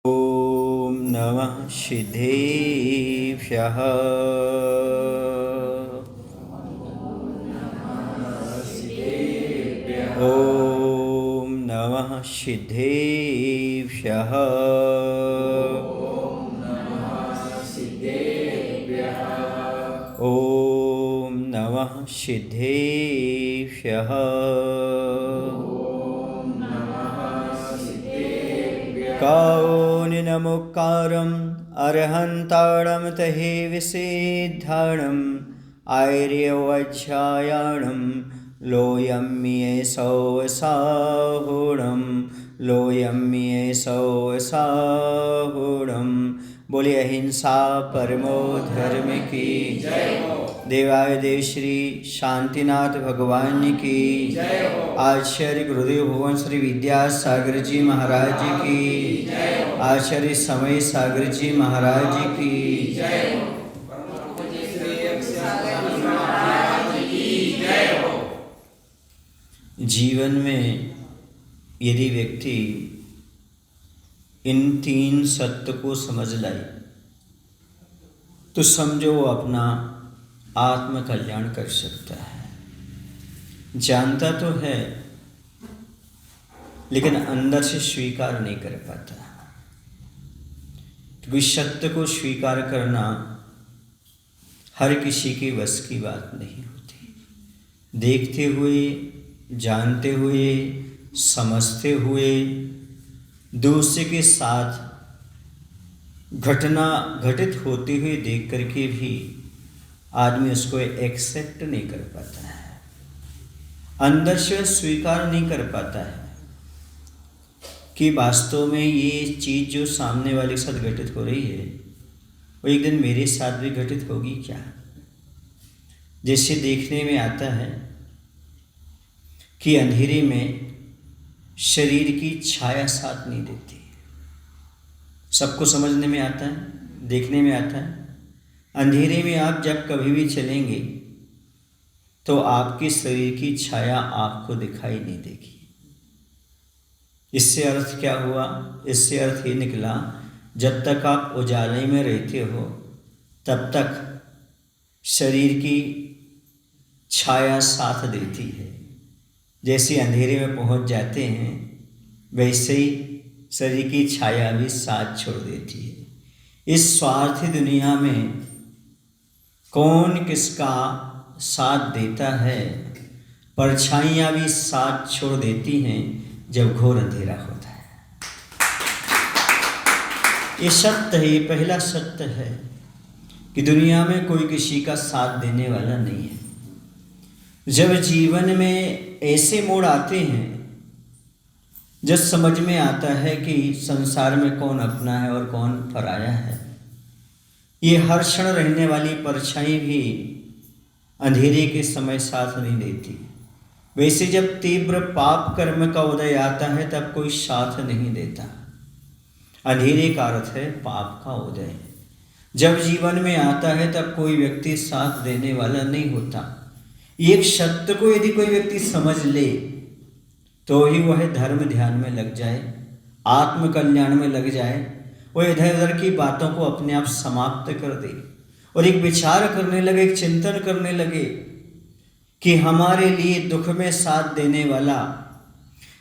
ॐ नमः सिद्धेभ्यः। ॐ नमः सिद्धेभ्यः। ॐ नमः सिद्धेभ्यः। कारुण्यमुक्कारम् अर्हन्तारं तहि विसिद्धारणम् आर्यवज्रायणं लोयं येषौ साहुरं लोयं येषौ साहुरं। बोलिए अहिंसा परमो धर्म की जय हो। देवादिदेव श्री शांतिनाथ भगवान की जय हो। आचार्य गुरुदेव भगवान श्री विद्यासागर जी महाराज की जय हो। आचार्य समय सागर जी महाराज की जय हो। जीवन में यदि व्यक्ति इन तीन सत्य को समझ लाए तो समझो वो अपना आत्म कल्याण कर सकता है। जानता तो है लेकिन अंदर से स्वीकार नहीं कर पाता, क्योंकि सत्य को स्वीकार करना हर किसी के बस की बात नहीं होती। देखते हुए, जानते हुए, समझते हुए दूसरे के साथ घटना घटित होते हुए देख करके भी आदमी उसको एक्सेप्ट नहीं कर पाता है, अंदर से स्वीकार नहीं कर पाता है कि वास्तव में ये चीज़ जो सामने वाले के साथ घटित हो रही है वो एक दिन मेरे साथ भी घटित होगी क्या। जैसे देखने में आता है कि अंधेरे में शरीर की छाया साथ नहीं देती। सबको समझने में आता है, देखने में आता है। अंधेरे में आप जब कभी भी चलेंगे तो आपके शरीर की छाया आपको दिखाई नहीं देगी। इससे अर्थ क्या हुआ? इससे अर्थ ये निकला, जब तक आप उजाले में रहते हो तब तक शरीर की छाया साथ देती है। जैसे अंधेरे में पहुंच जाते हैं वैसे ही शरीर की छाया भी साथ छोड़ देती है। इस स्वार्थी दुनिया में कौन किसका साथ देता है? परछाइयाँ भी साथ छोड़ देती हैं जब घोर अंधेरा होता है। ये सत्य है, ये पहला सत्य है कि दुनिया में कोई किसी का साथ देने वाला नहीं है। जब जीवन में ऐसे मोड़ आते हैं जब समझ में आता है कि संसार में कौन अपना है और कौन पराया है, ये हर क्षण रहने वाली परछाई भी अंधेरे के समय साथ नहीं देती। वैसे जब तीव्र पाप कर्म का उदय आता है तब कोई साथ नहीं देता। अंधेरे का अर्थ है पाप का उदय। जब जीवन में आता है तब कोई व्यक्ति साथ देने वाला नहीं होता। एक सत्य को यदि कोई व्यक्ति समझ ले तो ही वह धर्म ध्यान में लग जाए, आत्म कल्याण में लग जाए, वो इधर उधर की बातों को अपने आप समाप्त कर दे और एक विचार करने लगे, एक चिंतन करने लगे कि हमारे लिए दुख में साथ देने वाला,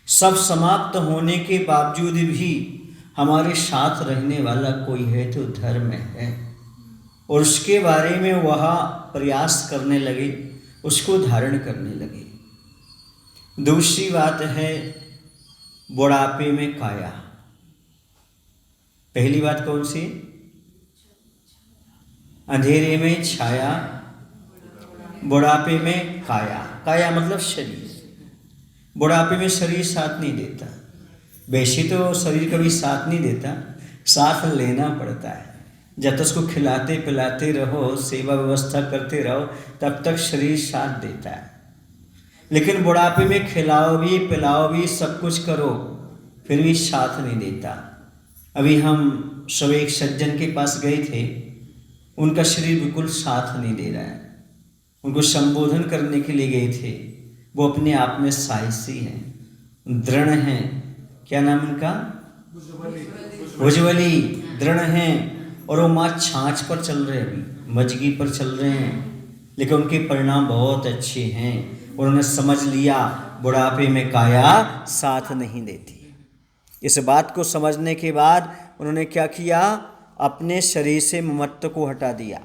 सब समाप्त होने के बावजूद भी हमारे साथ रहने वाला कोई है तो धर्म है, और उसके बारे में वह प्रयास करने लगे, उसको धारण करने लगे। दूसरी बात है बुढ़ापे में काया। पहली बात कौन सी? अंधेरे में छाया, बुढ़ापे में काया। काया मतलब शरीर। बुढ़ापे में शरीर साथ नहीं देता। वैसे तो शरीर कभी साथ नहीं देता, साथ लेना पड़ता है। जब तक उसको खिलाते पिलाते रहो, सेवा व्यवस्था करते रहो, तब तक शरीर साथ देता है। लेकिन बुढ़ापे में खिलाओ भी पिलाओ भी सब कुछ करो फिर भी साथ नहीं देता। अभी हम सब एक सज्जन के पास गए थे, उनका शरीर बिल्कुल साथ नहीं दे रहा है। उनको संबोधन करने के लिए गए थे, वो अपने आप में साहसी हैं, दृढ़ हैं। क्या नाम उनका? उज्ज्वली दृढ़ हैं, और वो माँ छाछ पर चल रहे हैं, अभी मजगी पर चल रहे हैं, लेकिन उनके परिणाम बहुत अच्छे हैं। उन्होंने समझ लिया बुढ़ापे में काया साथ नहीं देती। इस बात को समझने के बाद उन्होंने क्या किया, अपने शरीर से ममत्व को हटा दिया,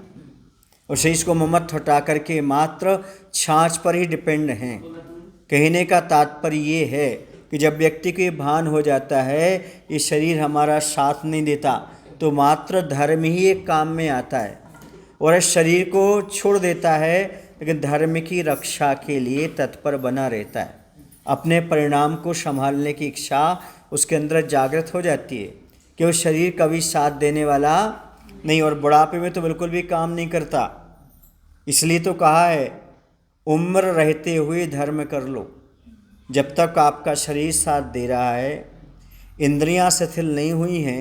और शरीर को ममत्व हटा करके मात्र छाछ पर ही डिपेंड हैं। कहने का तात्पर्य ये है कि जब व्यक्ति को भान हो जाता है ये शरीर हमारा साथ नहीं देता, तो मात्र धर्म ही एक काम में आता है, और इस शरीर को छोड़ देता है, लेकिन धर्म की रक्षा के लिए तत्पर बना रहता है। अपने परिणाम को संभालने की इच्छा उसके अंदर जागृत हो जाती है कि वो शरीर कभी साथ देने वाला नहीं, और बुढ़ापे में तो बिल्कुल भी काम नहीं करता। इसलिए तो कहा है उम्र रहते हुए धर्म कर लो। जब तक आपका शरीर साथ दे रहा है, इंद्रियां शिथिल नहीं हुई हैं,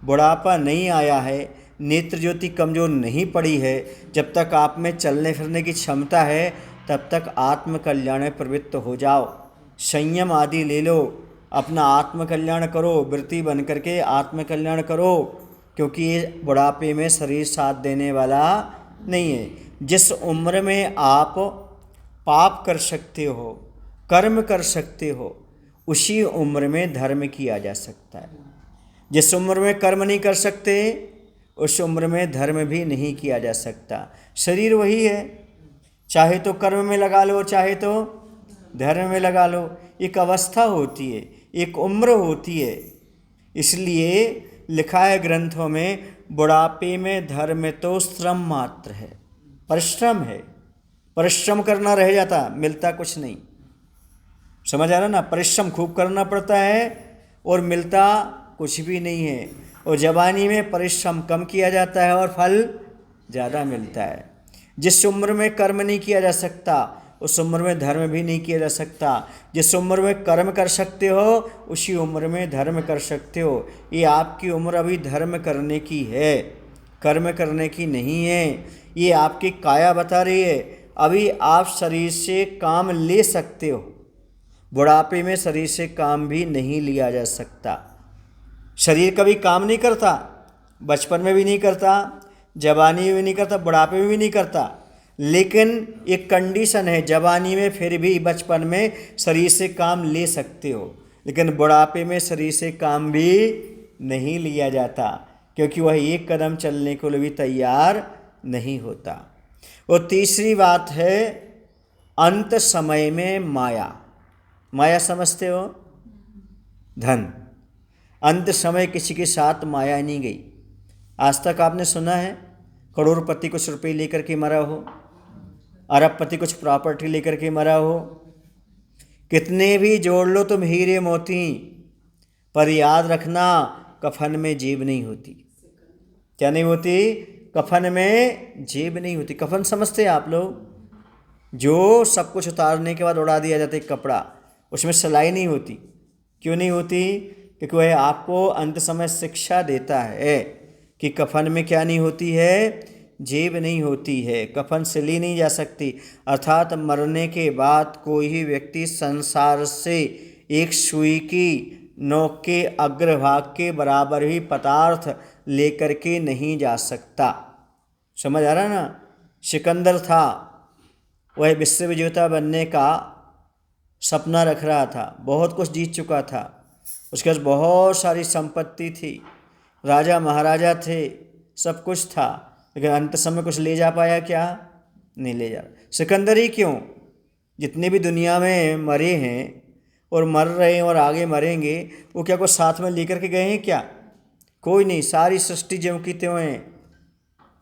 बुढ़ापा नहीं आया है, नेत्र ज्योति कमज़ोर नहीं पड़ी है, जब तक आप में चलने फिरने की क्षमता है, तब तक आत्म कल्याण में प्रवृत्त हो जाओ। संयम आदि ले लो, अपना आत्म कल्याण करो, वृत्ति बन करके आत्म कल्याण करो, क्योंकि ये बुढ़ापे में शरीर साथ देने वाला नहीं है। जिस उम्र में आप पाप कर सकते हो, कर्म कर सकते हो, उसी उम्र में धर्म किया जा सकता है। जिस उम्र में कर्म नहीं कर सकते, उस उम्र में धर्म भी नहीं किया जा सकता। शरीर वही है, चाहे तो कर्म में लगा लो, चाहे तो धर्म में लगा लो। एक अवस्था होती है, एक उम्र होती है। इसलिए लिखा है ग्रंथों में, बुढ़ापे में धर्म तो श्रम मात्र है, परिश्रम है। परिश्रम करना रह जाता, मिलता कुछ नहीं। समझ आ रहा ना, परिश्रम खूब करना पड़ता है और मिलता कुछ भी नहीं है। और जवानी में परिश्रम कम किया जाता है और फल ज़्यादा मिलता है। जिस उम्र में कर्म नहीं किया जा सकता, उस उम्र में धर्म भी नहीं किया जा सकता। जिस उम्र में कर्म कर सकते हो, उसी उम्र में धर्म कर सकते हो। ये आपकी उम्र अभी धर्म करने की है, कर्म करने की नहीं है। ये आपकी काया बता रही है, अभी आप शरीर से काम ले सकते हो। बुढ़ापे में शरीर से काम भी नहीं लिया जा सकता। शरीर कभी काम नहीं करता, बचपन में भी नहीं करता, जवानी में भी नहीं करता, बुढ़ापे में भी नहीं करता। लेकिन एक कंडीशन है, जवानी में फिर भी बचपन में शरीर से काम ले सकते हो, लेकिन बुढ़ापे में शरीर से काम भी नहीं लिया जाता, क्योंकि वह एक कदम चलने को भी तैयार नहीं होता। और तीसरी बात है, अंत समय में माया। माया समझते हो? धन। अंत समय किसी के साथ माया नहीं गई। आज तक आपने सुना है करोड़पति कुछ रुपये लेकर के मरा हो, अरबपति कुछ प्रॉपर्टी लेकर के मरा हो? कितने भी जोड़ लो तुम हीरे मोती, पर याद रखना कफन में जेब नहीं होती। क्या नहीं होती? कफन में जेब नहीं होती। कफन समझते हैं आप लोग? जो सब कुछ उतारने के बाद उड़ा दिया जाता है कपड़ा, उसमें सिलाई नहीं होती। क्यों नहीं होती? क्योंकि वह आपको अंत समय शिक्षा देता है कि कफन में क्या नहीं होती है, जेब नहीं होती है, कफन सिली नहीं जा सकती। अर्थात मरने के बाद कोई ही व्यक्ति संसार से एक सुई की नोक के अग्रभाग के बराबर ही पदार्थ लेकर के नहीं जा सकता। समझ आ रहा ना? सिकंदर था, वह विश्व विजेता बनने का सपना रख रहा था, बहुत कुछ जीत चुका था, उसके पास बहुत सारी संपत्ति थी, राजा महाराजा थे, सब कुछ था, लेकिन अंत समय कुछ ले जा पाया क्या? नहीं ले जा। सिकंदर ही क्यों, जितने भी दुनिया में मरे हैं और मर रहे हैं और आगे मरेंगे, वो क्या कुछ साथ में लेकर के गए हैं क्या? कोई नहीं। सारी सृष्टि ज्यों की त्यों है,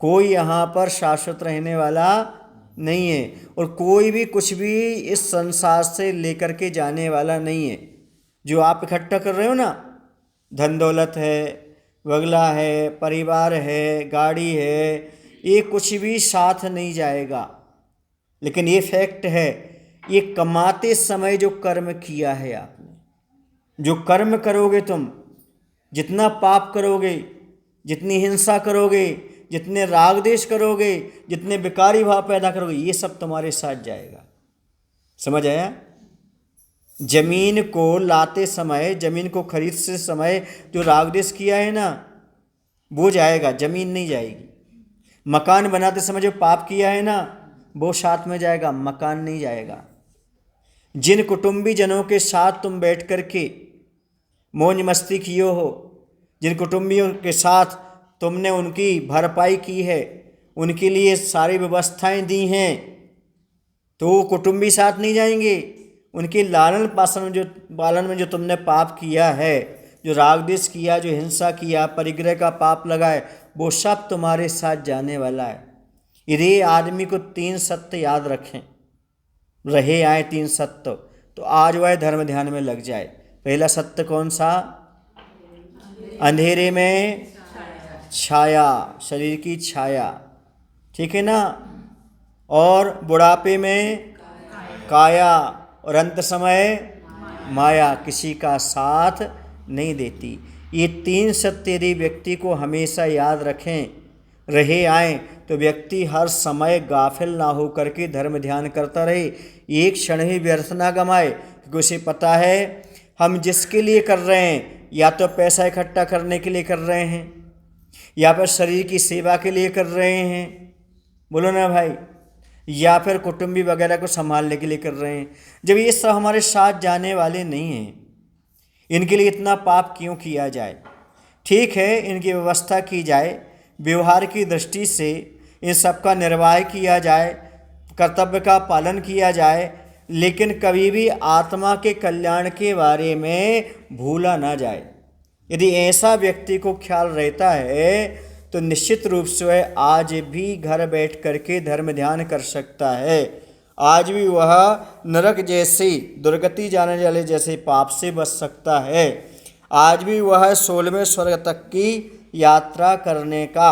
कोई यहाँ पर शाश्वत रहने वाला नहीं है, और कोई भी कुछ भी इस संसार से लेकर के जाने वाला नहीं है। जो आप इकट्ठा कर रहे हो ना, धन दौलत है, बंगला है, परिवार है, गाड़ी है, ये कुछ भी साथ नहीं जाएगा। लेकिन ये फैक्ट है, ये कमाते समय जो कर्म किया है आपने, जो कर्म करोगे तुम, जितना पाप करोगे, जितनी हिंसा करोगे, जितने राग देश करोगे, जितने विकारी भाव पैदा करोगे, ये सब तुम्हारे साथ जाएगा। समझ आया? जमीन को लाते समय, जमीन को खरीदते समय जो राग द्वेष किया है ना, वो जाएगा, जमीन नहीं जाएगी। मकान बनाते समय जो पाप किया है ना, वो साथ में जाएगा, मकान नहीं जाएगा। जिन कुटुंबी जनों के साथ तुम बैठ कर के मौज मस्ती किए हो, जिन कुटुंबियों के साथ तुमने उनकी भरपाई की है, उनके लिए सारी व्यवस्थाएं दी हैं, तो वो कुटुंबी साथ नहीं जाएंगे। उनके पालन में जो तुमने पाप किया है, जो राग द्वेष किया, जो हिंसा किया, परिग्रह का पाप लगाए, वो सब तुम्हारे साथ जाने वाला है। यदि आदमी को 3 सत्य याद रखें, रहे आए 3 सत्य, तो आज वह धर्म ध्यान में लग जाए। पहला सत्य कौन सा? अंधेरे में छाया, शरीर की छाया, ठीक है ना। और बुढ़ापे में काया, और अंत समय माया, किसी का साथ नहीं देती। ये 3 सत्य यदि व्यक्ति को हमेशा याद रखें, रहे आए, तो व्यक्ति हर समय गाफिल ना हो करके धर्म ध्यान करता रहे, एक क्षण ही व्यर्थ ना गमाए। क्योंकि उसे पता है हम जिसके लिए कर रहे हैं, या तो पैसा इकट्ठा करने के लिए कर रहे हैं, या फिर शरीर की सेवा के लिए कर रहे हैं, बोलो ना भाई, या फिर कुटुंबी वगैरह को संभालने के लिए कर रहे हैं। जब ये सब हमारे साथ जाने वाले नहीं हैं, इनके लिए इतना पाप क्यों किया जाए? ठीक है, इनकी व्यवस्था की जाए, व्यवहार की दृष्टि से इन सब का निर्वाह किया जाए, कर्तव्य का पालन किया जाए, लेकिन कभी भी आत्मा के कल्याण के बारे में भूला ना जाए। यदि ऐसा व्यक्ति को ख्याल रहता है, तो निश्चित रूप से वह आज भी घर बैठ करके धर्म ध्यान कर सकता है। आज भी वह नरक जैसी दुर्गति जाने वाले जैसे पाप से बच सकता है। आज भी वह 16वें स्वर्ग तक की यात्रा करने का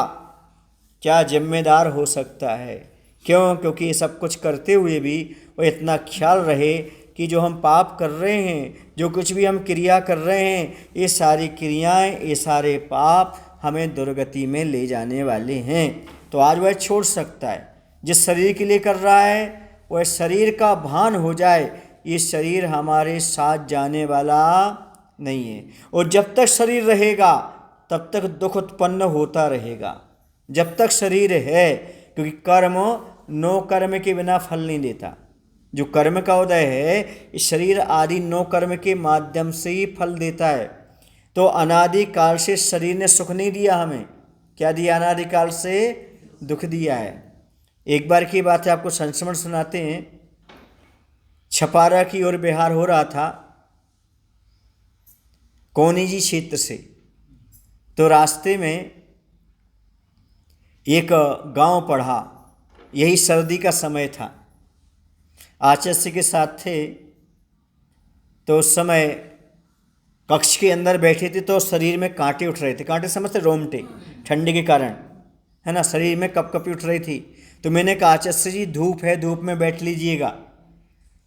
क्या जिम्मेदार हो सकता है। क्यों? क्योंकि ये सब कुछ करते हुए भी वह इतना ख्याल रहे कि जो हम पाप कर रहे हैं, जो कुछ भी हम क्रिया कर रहे हैं, ये सारी क्रियाएं, ये सारे पाप हमें दुर्गति में ले जाने वाले हैं। तो आज वह छोड़ सकता है। जिस शरीर के लिए कर रहा है, वह शरीर का भान हो जाए, ये शरीर हमारे साथ जाने वाला नहीं है। और जब तक शरीर रहेगा तब तक दुख उत्पन्न होता रहेगा, जब तक शरीर है। क्योंकि कर्म 9 कर्म के बिना फल नहीं देता। जो कर्म का उदय है, इस शरीर आदि 9 कर्म के माध्यम से ही फल देता है। तो अनादि काल से शरीर ने सुख नहीं दिया हमें। क्या दिया? अनादि काल से दुख दिया है। एक बार की बात है, आपको संस्मरण सुनाते हैं। छपारा की ओर बिहार हो रहा था, कोनीजी क्षेत्र से। तो रास्ते में एक गांव पड़ा, यही सर्दी का समय था। आचार्य के साथ थे, तो उस समय कक्ष के अंदर बैठे थे, तो शरीर में कांटे उठ रहे थे। कांटे समझते? रोमटे, ठंडी के कारण, है ना, शरीर में कपकपी उठ रही थी। तो मैंने कहा आचार्य जी धूप है, धूप में बैठ लीजिएगा।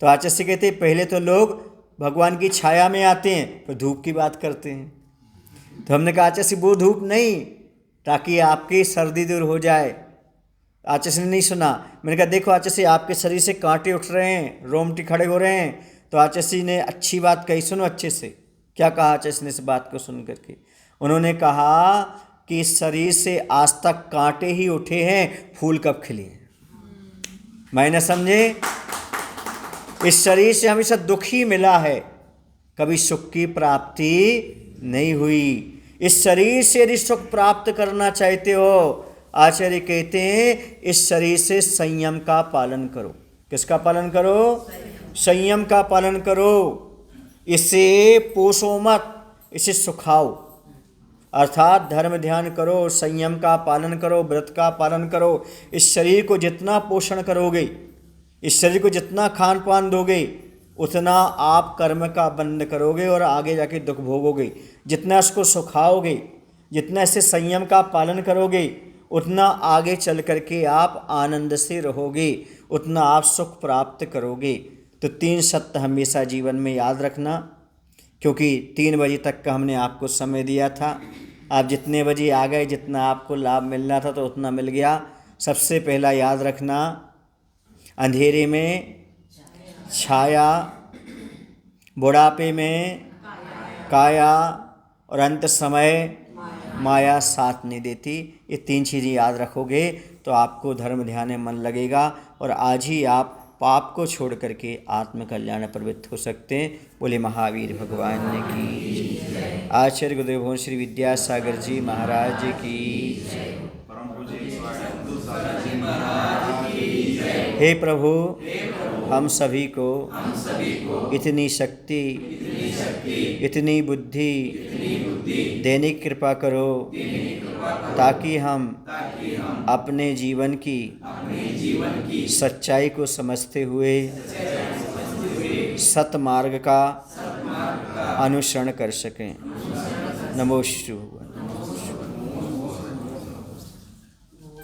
तो आचार्य कहते पहले तो लोग भगवान की छाया में आते हैं, फिर धूप की बात करते हैं। तो हमने कहा आचार्य वो धूप नहीं, ताकि आपकी सर्दी दूर हो जाए। आचार्य ने नहीं सुना। मैंने कहा देखो आचार्य, आपके शरीर से कांटे उठ रहे हैं, रोमटे खड़े हो रहे हैं। तो आचार्य ने अच्छी बात कही, सुनो अच्छे से। क्या कहा आचार्य ने इस बात को सुन करके? उन्होंने कहा कि इस शरीर से आज तक कांटे ही उठे हैं, फूल कब खिले? मैंने समझे? इस शरीर से हमेशा दुख ही मिला है, कभी सुख की प्राप्ति नहीं हुई। इस शरीर से यदि सुख प्राप्त करना चाहते हो, आचार्य कहते हैं इस शरीर से संयम का पालन करो। किसका पालन करो? संयम का पालन करो। इसे पोषो मत, इसे सुखाओ। अर्थात धर्म ध्यान करो, संयम का पालन करो, व्रत का पालन करो। इस शरीर को जितना पोषण करोगे, इस शरीर को जितना खान पान दोगे, उतना आप कर्म का बंध करोगे और आगे जाके दुख भोगोगे। जितना इसको सुखाओगे, जितना इससे संयम का पालन करोगे, उतना आगे चल करके आप आनंद से रहोगे, उतना आप सुख प्राप्त करोगे। तो 3 सत्य हमेशा जीवन में याद रखना। क्योंकि 3 बजे तक का हमने आपको समय दिया था। आप जितने बजे आ गए, जितना आपको लाभ मिलना था तो उतना मिल गया। सबसे पहला याद रखना, अंधेरे में छाया, बुढ़ापे में काया और अंत समय माया साथ नहीं देती। ये 3 चीज़ें याद रखोगे तो आपको धर्म ध्यान में मन लगेगा और आज ही आप पाप को छोड़ करके आत्म कल्याण प्रवृत्त हो सकते हैं। बोले महावीर भगवान की। आचार्य गुरुदेव भगवान श्री विद्यासागर जी महाराज की। हे प्रभु, हम सभी को इतनी शक्ति, इतनी बुद्धि देने की कृपा करो ताकि हम अपने जीवन की सच्चाई को समझते हुए सतमार्ग का अनुसरण कर सकें। नमो शिवाय।